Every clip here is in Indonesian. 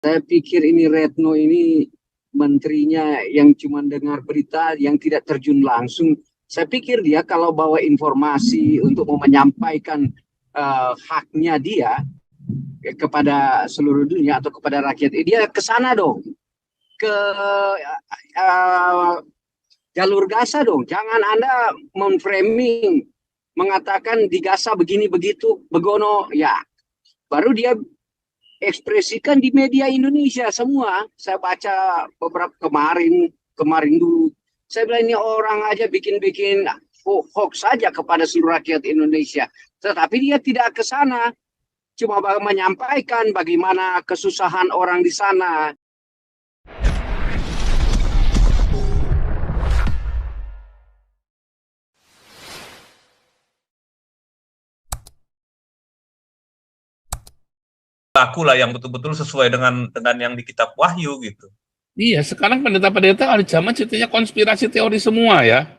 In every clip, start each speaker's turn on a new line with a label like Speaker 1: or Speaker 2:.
Speaker 1: Saya pikir ini Retno ini menterinya yang cuma dengar berita yang tidak terjun langsung. Saya pikir dia kalau bawa informasi untuk menyampaikan haknya dia kepada seluruh dunia atau kepada rakyat, dia ke sana dong, ke uh, jalur Gaza dong. Jangan Anda memframing mengatakan di Gaza begini begitu begono ya. Baru dia ekspresikan di media Indonesia semua. Saya baca beberapa kemarin dulu. Saya bilang ini orang aja bikin-bikin hoax saja kepada seluruh rakyat Indonesia. Tetapi dia tidak ke sana. Cuma menyampaikan bagaimana kesusahan orang di sana.
Speaker 2: Laku lah yang betul-betul sesuai dengan yang di kitab Wahyu gitu.
Speaker 3: Iya, sekarang pendeta-pendeta ada zaman ceritanya konspirasi teori semua ya.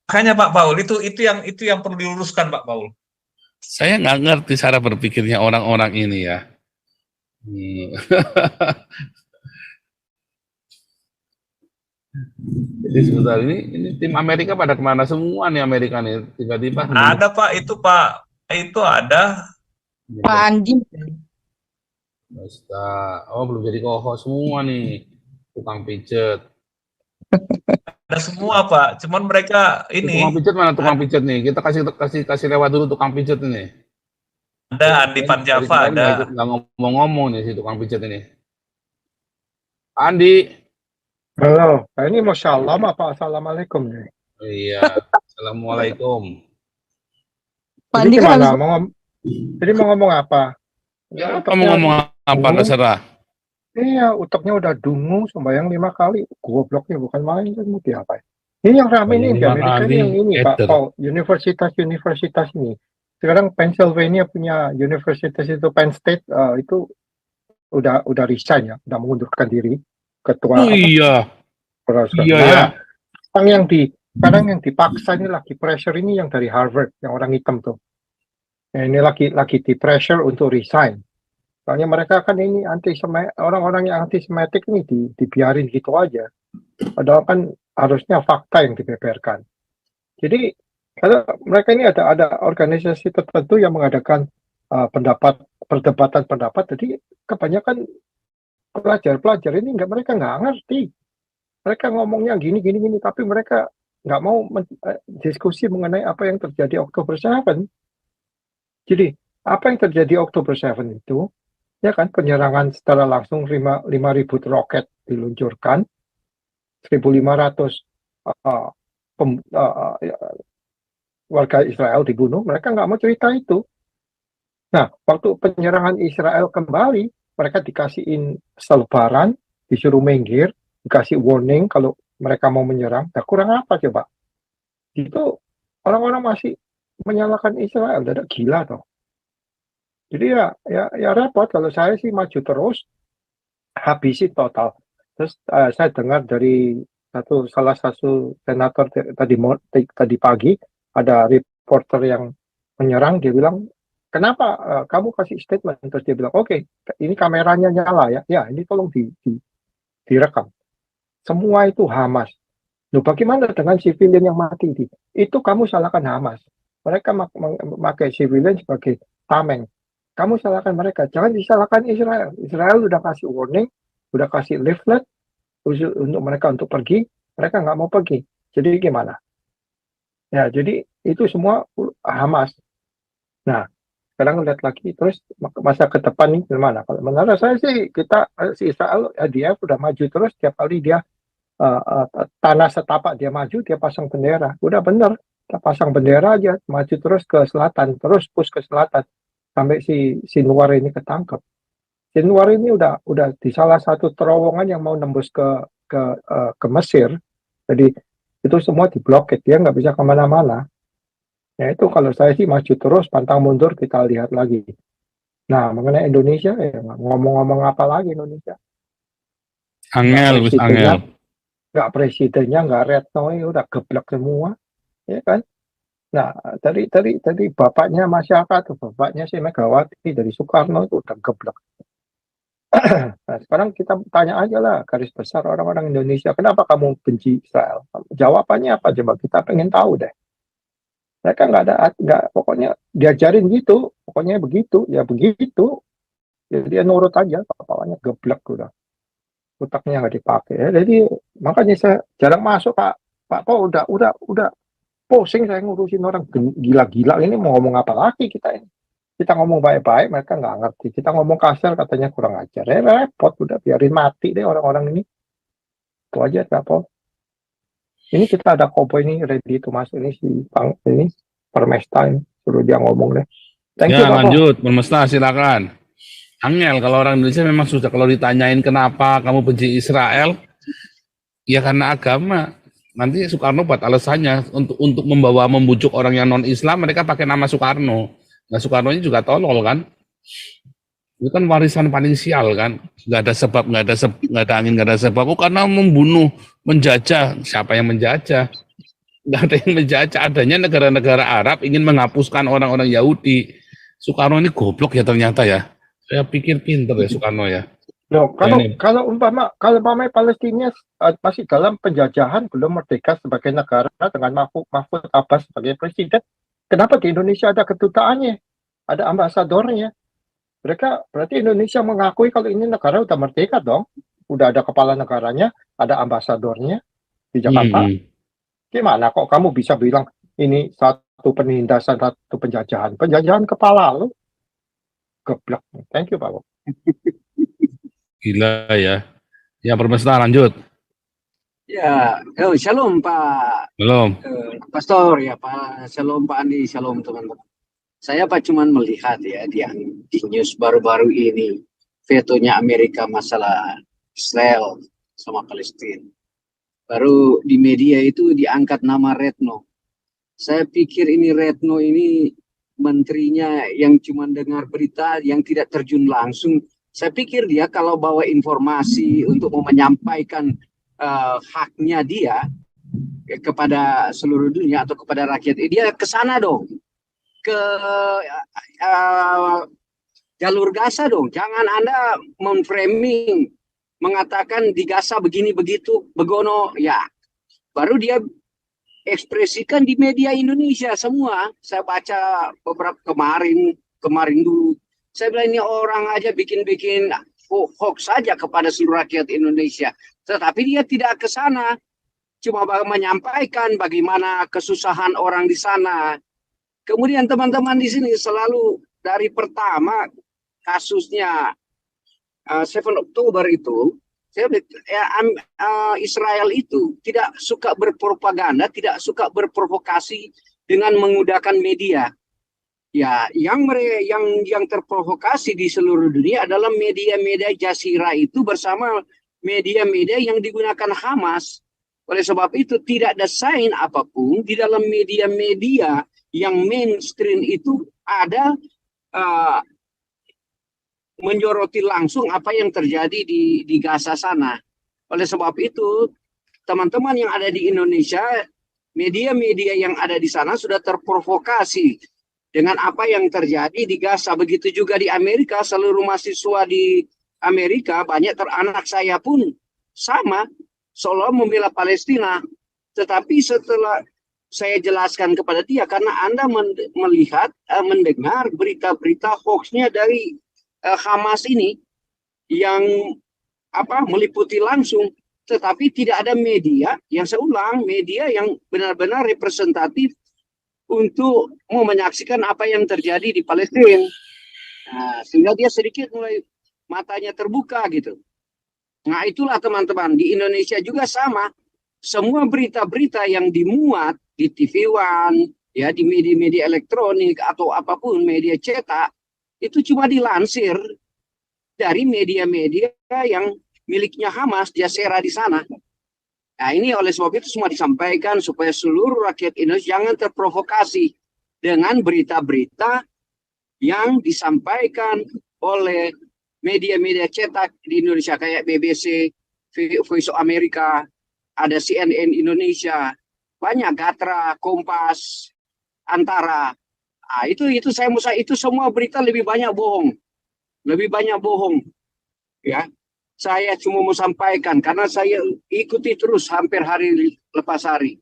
Speaker 2: Makanya Pak Paul itu yang perlu diluruskan Pak Paul.
Speaker 3: Saya nggak ngerti cara berpikirnya orang-orang ini ya. Jadi sebentar ini tim Amerika pada kemana semua nih Amerika nih tiba-tiba.
Speaker 2: Ada Pak itu ada.
Speaker 4: Pak Andi.
Speaker 3: Oh belum jadi kohos semua nih tukang pijet.
Speaker 2: Ada semua Pak, cuman mereka ini.
Speaker 3: Tukang pijet mana tukang pijet nih? Kita kasih lewat dulu tukang pijet ini.
Speaker 2: Ada Andi Panjava ada.
Speaker 3: Nggak ngomong-ngomong nih si tukang pijet ini. Andi.
Speaker 5: Halo, ini mau shalom apa assalamualaikum nih?
Speaker 3: Iya, assalamualaikum.
Speaker 4: Pak Andi kan
Speaker 5: jadi mau ngomong apa?
Speaker 3: Ya, kamu ngomong apa terserah.
Speaker 5: Iya, utaknya udah dungu sembayang 5 kali. Gobloknya bukan main kan mau diapain. Ini yang rame nih di Amerika ini yang ini Pak Paul, universitas ini. Sekarang Pennsylvania punya universitas itu Penn State itu udah resign ya, udah mengundurkan diri ketua.
Speaker 3: Oh iya. Iya ya.
Speaker 5: Sekarang yang dipaksa ini lagi pressure ini yang dari Harvard, yang orang hitam tuh. Nah, ini lagi di pressure untuk resign. Soalnya mereka kan ini orang-orang yang anti-Semitic ini dibiarin gitu aja. Padahal kan harusnya fakta yang dibeberkan. Jadi kalau mereka ini ada organisasi tertentu yang mengadakan perdebatan pendapat. Jadi kebanyakan pelajar ini mereka nggak ngerti. Mereka ngomongnya gini, tapi mereka nggak mau diskusi mengenai apa yang terjadi Oktober 7. Jadi apa yang terjadi Oktober 7 itu? Ya kan, penyerangan secara langsung 5.000 roket diluncurkan, 1.500 warga Israel dibunuh, mereka nggak mau cerita itu. Nah, waktu penyerangan Israel kembali, mereka dikasihin selebaran, disuruh minggir, dikasih warning kalau mereka mau menyerang. Nah, kurang apa coba? Itu orang-orang masih menyalahkan Israel, dadak gila toh. Jadi ya repot. Kalau saya sih maju terus, habisin total. Terus saya dengar dari salah satu senator tadi pagi ada reporter yang menyerang, dia bilang, kenapa kamu kasih statement? Terus dia bilang, oke, ini kameranya nyala ya ini tolong direkam. Semua itu Hamas. Loh, bagaimana dengan sivilian yang mati? Itu kamu salahkan Hamas. Mereka memakai sivilian sebagai tameng. Kamu salahkan mereka, jangan disalahkan Israel. Israel udah kasih warning, udah kasih leaflet untuk mereka untuk pergi, mereka nggak mau pergi. Jadi gimana? Ya, jadi itu semua Hamas. Nah, sekarang lihat lagi, terus masa ke depan nih gimana? Kalau menurut saya sih si Israel, dia udah maju terus, tiap kali dia tanah setapak dia maju, dia pasang bendera. Udah bener, kita pasang bendera aja, maju terus ke selatan, terus push ke selatan. Sampai si Nuar ini ketangkep. Si Nuar ini udah di salah satu terowongan yang mau nembus ke Mesir. Jadi itu semua diblokir, dia nggak bisa kemana-mana. Ya itu kalau saya sih maju terus, pantang mundur, kita lihat lagi. Nah, mengenai Indonesia, ngomong-ngomong apa lagi Indonesia?
Speaker 3: Angel.
Speaker 5: Nggak presidennya, nggak Retno, udah geblek semua, ya kan? Nah, tadi bapaknya masyarakat, bapaknya si Megawati dari Soekarno itu udah geblek. Nah, sekarang kita tanya aja lah garis besar orang-orang Indonesia, kenapa kamu benci Israel? Jawabannya apa coba? Kita pengen tahu deh. Mereka nggak, pokoknya diajarin gitu, pokoknya begitu, ya begitu. Jadi dia nurut aja, kepalanya geblek udah, otaknya nggak dipakai. Ya, jadi makanya saya jarang masuk Pak Po, udah pusing saya ngurusin orang gila-gila ini, mau ngomong apa lagi kita ini. Kita ngomong baik-baik, mereka nggak ngerti. Kita ngomong kasar, katanya kurang ajar. Ya repot, udah biarin mati deh orang-orang ini. Itu aja, Pak Po. Ini kita ada Kobo ini, ready to masuk ini, si Bang, ini, Permesta ini. Suruh dia ngomong deh. Thank you,
Speaker 3: Ya,
Speaker 5: Pak Po.
Speaker 3: lanjut, Permesta, silakan. Angel, kalau orang Indonesia memang sudah, kalau ditanyain kenapa kamu benci Israel, ya karena agama. Nanti Soekarno buat alasannya untuk membujuk orang yang non-Islam, mereka pakai nama Soekarno. Nah, Soekarno ini juga tolol kan? Itu kan warisan paling sial kan? Nggak ada sebab, nggak ada angin, nggak ada sebab. Oh, karena membunuh, menjajah. Siapa yang menjajah? Nggak ada yang menjajah. Adanya negara-negara Arab ingin menghapuskan orang-orang Yahudi. Soekarno ini goblok ya ternyata ya. Saya pikir pinter ya Soekarno ya.
Speaker 5: Loh, kalau umpama Palestina masih dalam penjajahan, belum merdeka sebagai negara dengan Mahfud Abbas sebagai presiden, kenapa di Indonesia ada kedutaannya, ada ambasadornya? Berarti Indonesia mengakui kalau ini negara udah merdeka dong, udah ada kepala negaranya, ada ambasadornya di Jakarta. Gimana kok kamu bisa bilang ini satu penindasan, satu penjajahan? Penjajahan kepala lu, geblek. Thank you, Pak.
Speaker 3: Gila ya. Ya, Permesta, lanjut.
Speaker 1: Ya, shalom Pak
Speaker 3: Belum.
Speaker 1: Pastor, ya Pak, shalom Pak Andi, shalom teman-teman. Saya Pak cuman melihat ya di news baru-baru ini, vetonya Amerika masalah Israel sama Palestina. Baru di media itu diangkat nama Retno. Saya pikir ini Retno ini menterinya yang cuma dengar berita, yang tidak terjun langsung. Saya pikir dia kalau bawa informasi untuk menyampaikan haknya dia kepada seluruh dunia atau kepada rakyat, dia ke sana dong, ke jalur Gaza dong. Jangan Anda memframing, mengatakan di Gaza begini begitu, begono, ya. Baru dia ekspresikan di media Indonesia semua. Saya baca beberapa kemarin dulu. Saya bilang ini orang aja bikin hoax saja kepada seluruh rakyat Indonesia. Tetapi dia tidak ke sana. Cuma menyampaikan bagaimana kesusahan orang di sana. Kemudian teman-teman di sini selalu dari pertama kasusnya 7 Oktober itu, Israel itu tidak suka berpropaganda, tidak suka berprovokasi dengan menggunakan media. Ya, yang terprovokasi di seluruh dunia adalah media-media Jazira itu bersama media-media yang digunakan Hamas. Oleh sebab itu tidak ada sign apapun di dalam media-media yang mainstream itu ada menyoroti langsung apa yang terjadi di Gaza sana. Oleh sebab itu, teman-teman yang ada di Indonesia, media-media yang ada di sana sudah terprovokasi dengan apa yang terjadi di Gaza. Begitu juga di Amerika, seluruh mahasiswa di Amerika, banyak anak saya pun sama, seolah membela Palestina. Tetapi setelah saya jelaskan kepada dia, karena Anda mendengar berita-berita hoaxnya dari Hamas ini yang meliputi langsung, tetapi tidak ada media yang media yang benar-benar representatif untuk mau menyaksikan apa yang terjadi di Palestina. Nah, sehingga dia sedikit mulai matanya terbuka gitu. Nah, itulah teman-teman, di Indonesia juga sama. Semua berita-berita yang dimuat di TV One, ya di media-media elektronik atau apapun media cetak, itu cuma dilansir dari media-media yang miliknya Hamas, Jazira di sana. Nah, ini oleh sebab itu semua disampaikan supaya seluruh rakyat Indonesia jangan terprovokasi dengan berita-berita yang disampaikan oleh media-media cetak di Indonesia kayak BBC, Voice of America, ada CNN Indonesia, banyak Gatra, Kompas, Antara. Nah, itu saya itu semua berita lebih banyak bohong. Lebih banyak bohong. ya. Saya cuma mau sampaikan karena saya ikuti terus hampir hari lepas hari.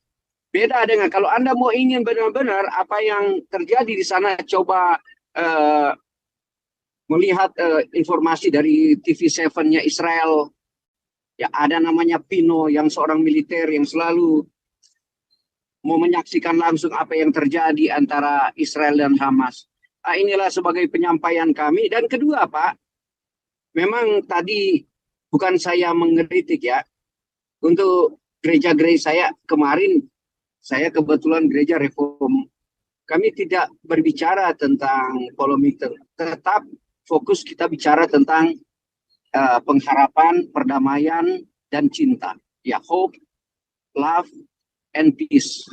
Speaker 1: Beda dengan kalau Anda mau ingin benar-benar apa yang terjadi di sana, coba melihat informasi dari TV7-nya Israel. Ya, ada namanya Pino yang seorang militer yang selalu mau menyaksikan langsung apa yang terjadi antara Israel dan Hamas. Inilah sebagai penyampaian kami. Dan kedua, Pak, memang tadi bukan saya mengkritik ya. Untuk gereja-gereja saya kemarin, saya kebetulan gereja Reform. Kami tidak berbicara tentang polemik, tetap fokus kita bicara tentang pengharapan, perdamaian, dan cinta. Ya, hope, love, and peace.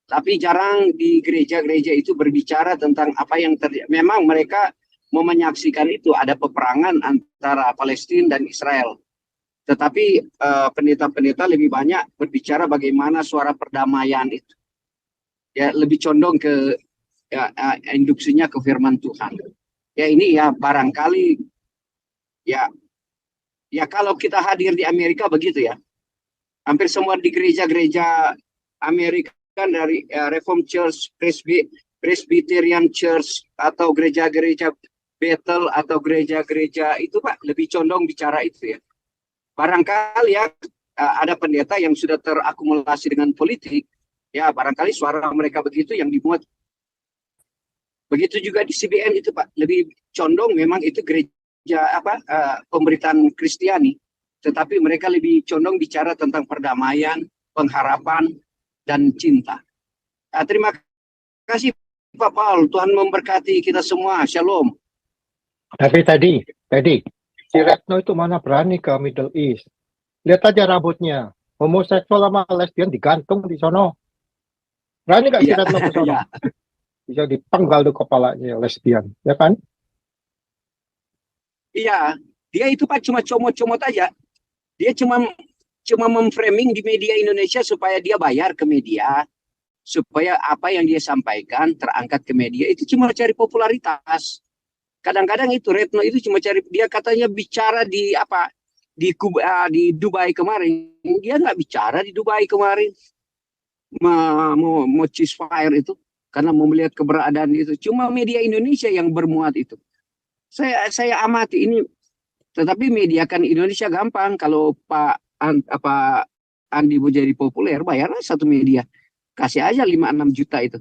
Speaker 1: Tapi jarang di gereja-gereja itu berbicara tentang apa yang terjadi. Memang mereka mau menyaksikan itu ada peperangan antara Palestina dan Israel. Tetapi pendeta-pendeta lebih banyak berbicara bagaimana suara perdamaian itu. Ya, lebih condong ke induksinya ke firman Tuhan. Ya, ini ya barangkali ya kalau kita hadir di Amerika begitu ya. Hampir semua di gereja-gereja Amerika kan dari Reform Church, Presbyterian Church, atau gereja-gereja Bethel atau gereja-gereja itu Pak lebih condong bicara itu ya. Barangkali ya ada pendeta yang sudah terakumulasi dengan politik, ya barangkali suara mereka begitu yang dimuat. Begitu juga di CBN itu Pak, lebih condong memang itu gereja pemberitaan Kristiani, tetapi mereka lebih condong bicara tentang perdamaian, pengharapan, dan cinta. Terima kasih Pak Paul, Tuhan memberkati kita semua. Shalom.
Speaker 5: Tapi tadi si Retno itu mana berani ke Middle East? Lihat aja rambutnya, homoseksual sama lesbian digantung di sono. Berani gak si Retno ke sono? Bisa dipenggal tuh kepalanya lesbian, ya kan?
Speaker 1: Iya, dia itu Pak cuma comot-comot aja. Dia cuma memframing di media Indonesia supaya dia bayar ke media, supaya apa yang dia sampaikan terangkat ke media. Itu cuma cari popularitas. Kadang-kadang itu Retno itu cuma cari, dia katanya bicara di di Dubai kemarin. Dia nggak bicara di Dubai kemarin. Mau ceasefire itu karena mau melihat keberadaan itu. Cuma media Indonesia yang bermuat itu. Saya amati ini, tetapi media kan Indonesia gampang. Kalau Pak Andi mau jadi populer, bayarlah satu media, kasih aja 5-6 juta itu.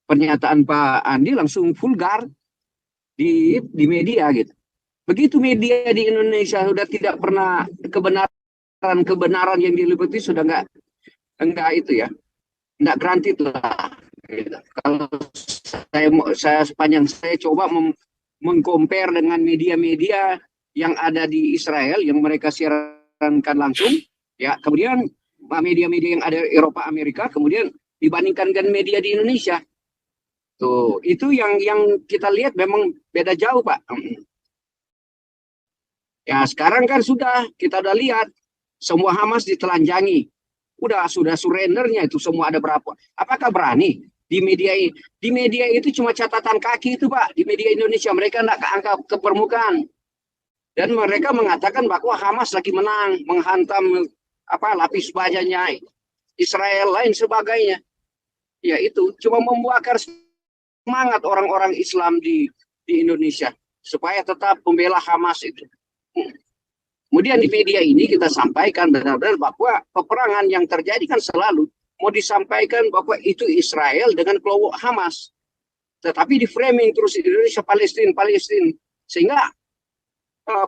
Speaker 1: Pernyataan Pak Andi langsung vulgar di media gitu. Begitu media di Indonesia sudah tidak pernah kebenaran yang diliputi sudah enggak itu ya, enggak granted lah. Gitu. Kalau saya sepanjang saya coba mengcompare dengan media-media yang ada di Israel yang mereka siarankan langsung, ya kemudian media-media yang ada di Eropa, Amerika, kemudian dibandingkan dengan media di Indonesia. Tuh, itu yang kita lihat memang beda jauh, Pak. Ya, sekarang kan kita udah lihat semua Hamas ditelanjangi. Sudah surrendernya itu semua ada berapa? Apakah berani? Di media itu cuma catatan kaki itu Pak. Di media Indonesia mereka tidak keangkat ke permukaan. Dan mereka mengatakan bahwa Hamas lagi menang, menghantam lapis bajanya Israel lain sebagainya. Ya itu cuma membakar semangat orang-orang Islam di Indonesia supaya tetap membela Hamas itu. Kemudian di media ini kita sampaikan benar-benar bahwa peperangan yang terjadi kan selalu mau disampaikan bahwa itu Israel dengan kelompok Hamas. Tetapi di framing terus Indonesia, Palestina. Sehingga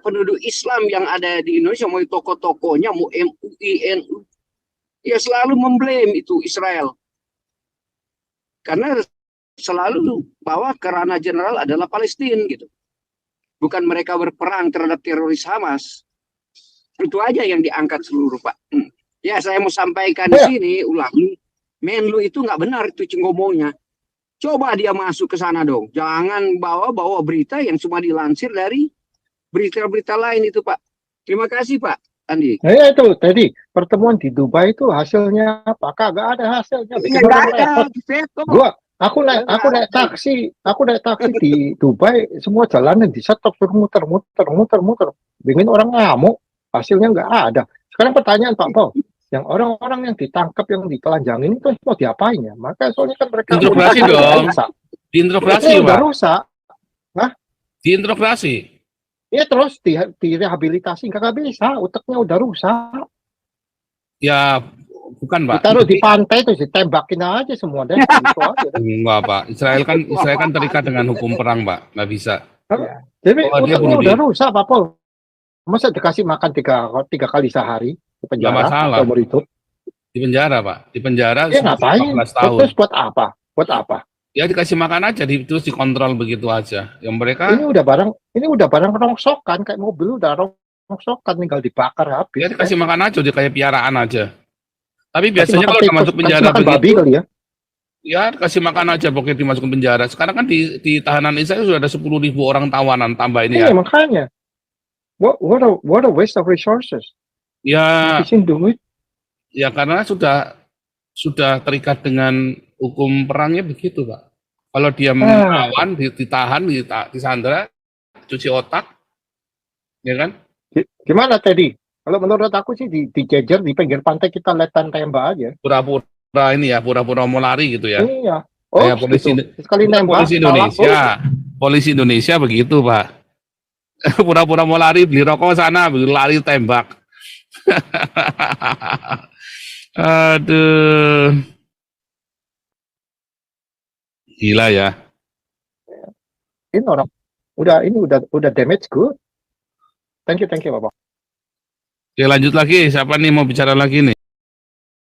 Speaker 1: penduduk Islam yang ada di Indonesia, mau tokoh-tokohnya, mau MUI, NU, ya selalu memblame itu Israel. Karena selalu bahwa kerana general adalah Palestina gitu. Bukan mereka berperang terhadap teroris Hamas. Itu aja yang diangkat seluruh Pak. Ya saya mau sampaikan di sini ulangi, Menlu itu nggak benar itu ngomongnya. Coba dia masuk ke sana dong. Jangan bawa berita yang cuma dilansir dari berita-berita lain itu Pak. Terima kasih Pak Andi.
Speaker 5: Ya itu tadi pertemuan di Dubai itu hasilnya apa? Kagak ada hasilnya.
Speaker 1: Nggak ada.
Speaker 5: Aku naik taksi di Dubai, semua jalanan di stop muter. bikin orang ngamuk, hasilnya nggak ada. Sekarang pertanyaan Pak Paul, yang orang-orang yang ditangkap, yang ditelanjangin itu mau diapain ya? Maka soalnya kan mereka
Speaker 3: Interogasi
Speaker 5: udah
Speaker 3: dong.
Speaker 5: rusak.
Speaker 3: Diinterogasi,
Speaker 5: Udah
Speaker 3: Pak.
Speaker 5: rusak.
Speaker 3: Diinterogasi.
Speaker 5: Ya terus direhabilitasi nggak bisa, otaknya udah rusak.
Speaker 3: Ya, bukan, Pak.
Speaker 5: Ditaruh di pantai terus ditembakin aja semua deh. Gitu aja.
Speaker 3: Enggak, Pak. Israel kan terikat dengan hukum perang, Pak. Nggak bisa.
Speaker 5: Jadi
Speaker 3: Oh, dia
Speaker 5: otaknya
Speaker 3: bunuh
Speaker 5: udah
Speaker 3: diri.
Speaker 5: rusak Pak Paul. Masa dikasih makan tiga kali sehari di
Speaker 3: Nggak
Speaker 5: penjara
Speaker 3: masalah.
Speaker 5: seumur hidup?
Speaker 3: Di penjara, Pak. Di penjara
Speaker 5: Ya ngapain?
Speaker 3: 14 tahun.
Speaker 5: Terus buat apa? Buat apa?
Speaker 3: Ya dikasih makan aja, terus dikontrol begitu aja. Yang mereka
Speaker 5: Ini udah barang rongsokan, kayak mobil udah rongsokan, tinggal dibakar habis.
Speaker 3: ya dikasih makan aja, dia kayak piaraan aja. Tapi
Speaker 5: Kasih
Speaker 3: biasanya
Speaker 5: makan
Speaker 3: kalau udah
Speaker 5: tikus,
Speaker 3: masuk
Speaker 5: kasih
Speaker 3: penjara
Speaker 5: makan babi
Speaker 3: begitu,
Speaker 5: kali ya.
Speaker 3: ya kasih makan aja pokoknya dimasukin penjara. Sekarang kan di tahanan Israel sudah ada 10.000 orang tawanan tambah ini
Speaker 5: Iya
Speaker 3: ya.
Speaker 5: makanya. What a waste of resources.
Speaker 3: Ya,
Speaker 5: Habisin duit.
Speaker 3: ya karena sudah terikat dengan hukum perangnya begitu, Pak. Kalau dia melawan, ditahan, disandra, cuci otak, ya kan?
Speaker 5: Gimana Teddy? Kalau menurut aku sih dijejer di pinggir pantai kita letan tembak aja.
Speaker 3: Pura-pura ini ya, pura-pura mau lari gitu ya.
Speaker 5: Iya.
Speaker 3: Kayak polisi,
Speaker 5: gitu. Sekali
Speaker 3: bukan
Speaker 5: nembak.
Speaker 3: polisi Indonesia. Polisi Indonesia begitu, Pak. Pura-pura mau lari, beli rokok sana, beli lari tembak. Aduh. Gila ya.
Speaker 5: Ini orang udah damage good. Thank you Bapak.
Speaker 3: Oke, lanjut lagi. Siapa nih mau bicara lagi nih?